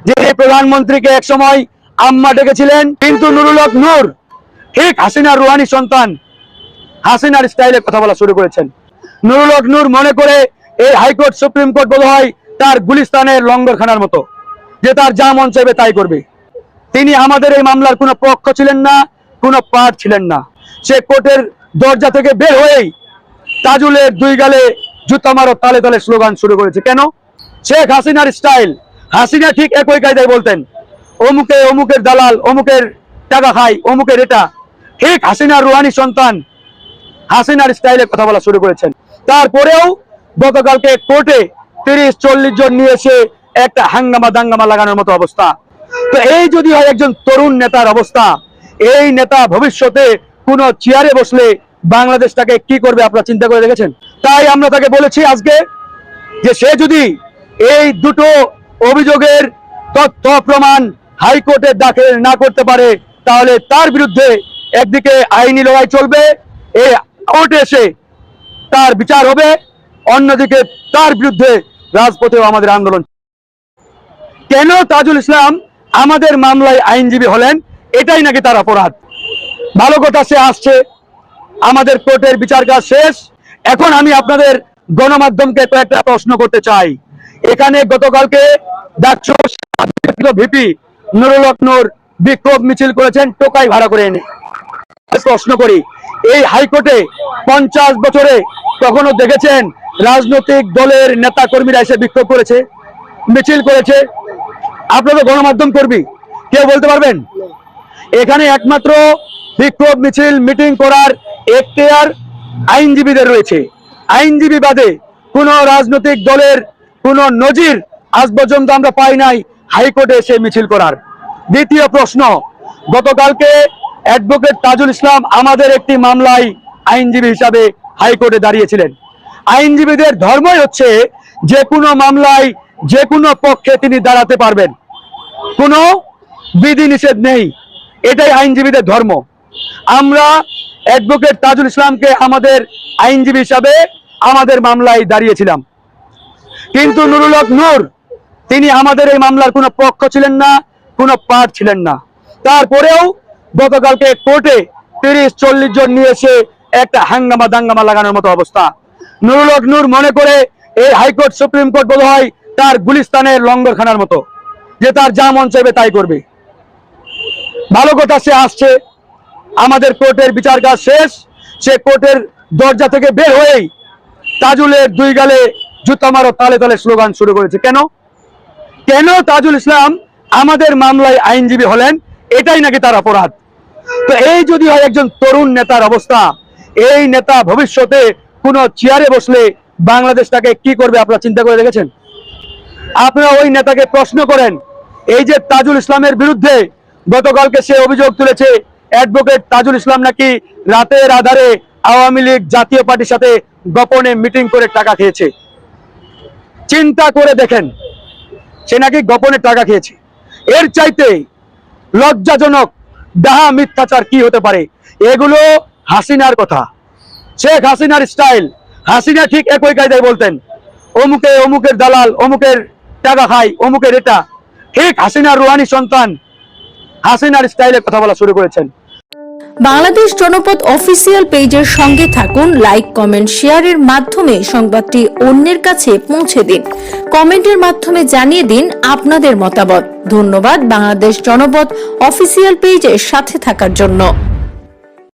যে প্রধানমন্ত্রীকে একসময় আম্মা ডেকেছিলেন, কিন্তু নুরুল হক নূর ঠিক হাসিনার রুহানি সন্তান, হাসিনার স্টাইলে কথা বলা শুরু করেছেন। নুরুল হক নূর মনে করে এই হাইকোর্ট সুপ্রিম কোর্ট বোধ হয় তার গুলিস্তানের লঙ্গরখানার মতো, যে তার যা মন চাইবে তাই করবে। তিনি আমাদের এই মামলার কোনো পক্ষ ছিলেন না, কোনো পার্ট ছিলেন না। সে কোর্টের দরজা থেকে বের হয়েই তাজুলের দুই গালে জুতা মারো তালে তালে স্লোগান শুরু করেছে। কেন? শেখ হাসিনার স্টাইল। হাসিনা ঠিক একই কায়দায় বলতেন, অমুকে অমুকের দালাল, অমুকের টাকা খাই, অমুকের এটা। ঠিক হাসিনার রুহানি সন্তান, হাসিনার স্টাইলে কথা বলা শুরু করেছেন। তারপরেও গতকালকে কোর্টে 30-40 জন নিয়ে এসে একটা হাঙ্গামা দাঙ্গামা লাগানোর মতো অবস্থা। তো এই যদি হয় একজন তরুণ নেতার অবস্থা, এই নেতা ভবিষ্যতে কোন চেয়ারে বসলে বাংলাদেশটাকে কি করবে আপনারা চিন্তা করে দেখেছেন? তাই আমরা তাকে বলেছি আজকে যে সে যদি এই দুটো অভিযোগের তথ্য প্রমাণ হাইকোর্টে দাখিল না করতে পারে, তাহলে তার বিরুদ্ধে একদিকে আইনি লড়াই চলবে, এই কোর্টে এসে তার বিচার হবে, অন্যদিকে তার বিরুদ্ধে রাজপথেও আমাদের আন্দোলন। কেন তাজুল ইসলাম আমাদের মামলায় আইনজীবী হলেন? এটাই নাকি তার অপরাধ। ভালো কথা, সে আসছে, আমাদের কোর্টের বিচার কাজ শেষ। এখন আমি আপনাদের গণমাধ্যমকে কয়েকটা প্রশ্ন করতে চাই। এখানে গতকালকে ভিপি নুরুল হক নূর বিক্ষোভ মিছিল করেছেন টোকাই ভাড়া করে এনে। প্রশ্ন করি, এই হাইকোর্টে 50 বছরে কখনো দেখেছেন রাজনৈতিক দলের নেতা কর্মীরা এসে বিক্ষোভ করেছে, মিছিল করেছে? আপনাদের গণমাধ্যম কর্মী কেউ বলতে পারবেন? এখানে একমাত্র বিক্ষোভ মিছিল মিটিং করার এখতিয়ার আইনজীবীদের রয়েছে। আইনজীবী বাদে কোন রাজনৈতিক দলের কোন নজির আজ পর্যন্ত আমরা পাই নাই হাইকোর্টে এসে মিছিল করার। দ্বিতীয় প্রশ্ন, গতকালকে অ্যাডভোকেট তাজুল ইসলাম আমাদের একটি মামলায় আইনজীবী হিসাবে হাইকোর্টে দাঁড়িয়েছিলেন। আইনজীবীদের ধর্মই হচ্ছে যে কোনো মামলায় যে কোনো পক্ষে তিনি দাঁড়াতে পারবেন, কোনো বিধি নিষেধ নেই। এটাই আইনজীবীদের ধর্ম। আমরা অ্যাডভোকেট তাজুল ইসলামকে আমাদের আইনজীবী হিসাবে আমাদের মামলায় দাঁড়িয়েছিলাম, কিন্তু নুরুল হক নূর তিনি আমাদের এই মামলার কোনো পক্ষ ছিলেন না, কোনো পার্ট ছিলেন না। তারপরেও গতকালকে কোর্টে 30-40 জন নিয়ে এসে একটা হাঙ্গামা দাঙ্গামা লাগানোর মতো অবস্থা। নুরুল হক নূর মনে করে এই হাইকোর্ট সুপ্রিম কোর্ট বোধ হয় তার গুলিস্তানের লঙ্গরখানার মতো, যে তার যা মন চাইবে তাই করবে। ভালো কথা, সে আসছে, আমাদের কোর্টের বিচার কাজ শেষ। সে কোর্টের দরজা থেকে বের হয়েই তাজুলের দুই গালে জুতা মারো তালে তালে স্লোগান শুরু করেছে। কেন? কেন তাজুল ইসলাম আমাদের মামলায় আইনজীবী হলেন? এটাই নাকি তার অপরাধ। তো এই যদি হয় একজন তরুণ নেতার অবস্থা, এই নেতা ভবিষ্যতে কোন চেয়ারে বসলে বাংলাদেশটাকে কি করবে আপনারা চিন্তা করে দেখেছেন? আপনারা ওই নেতাকে প্রশ্ন করেন। এই যে তাজুল ইসলামের বিরুদ্ধে গতকালকে সে অভিযোগ তুলেছে, অ্যাডভোকেট তাজুল ইসলাম নাকি রাতের আধারে আওয়ামী লীগ জাতীয় পার্টির সাথে গোপনে মিটিং করে টাকা খেয়েছে। চিন্তা করে দেখেন, সে নাকি গোপনে টাকা খেয়েছে। এর চাইতে লজ্জাজনক ডাহা মিথ্যাচার কি হতে পারে? এগুলো হাসিনার কথা, শেখ হাসিনার স্টাইল। হাসিনা ঠিক একই কায়দায় বলতেন, অমুকে অমুকের দালাল, অমুকের টাকা খাই, অমুকের এটা। ঠিক হাসিনার রুহানি সন্তান, হাসিনার স্টাইলে কথা বলা শুরু করেছেন। বাংলাদেশ জনপদ অফিসিয়াল পেজের সঙ্গে থাকুন, লাইক কমেন্ট শেয়ারের মাধ্যমে সংবাদটি অন্যের কাছে পৌঁছে দিন। কমেন্টের মাধ্যমে জানিয়ে দিন আপনাদের মতামত। ধন্যবাদ বাংলাদেশ জনপদ অফিসিয়াল পেজের সাথে থাকার জন্য।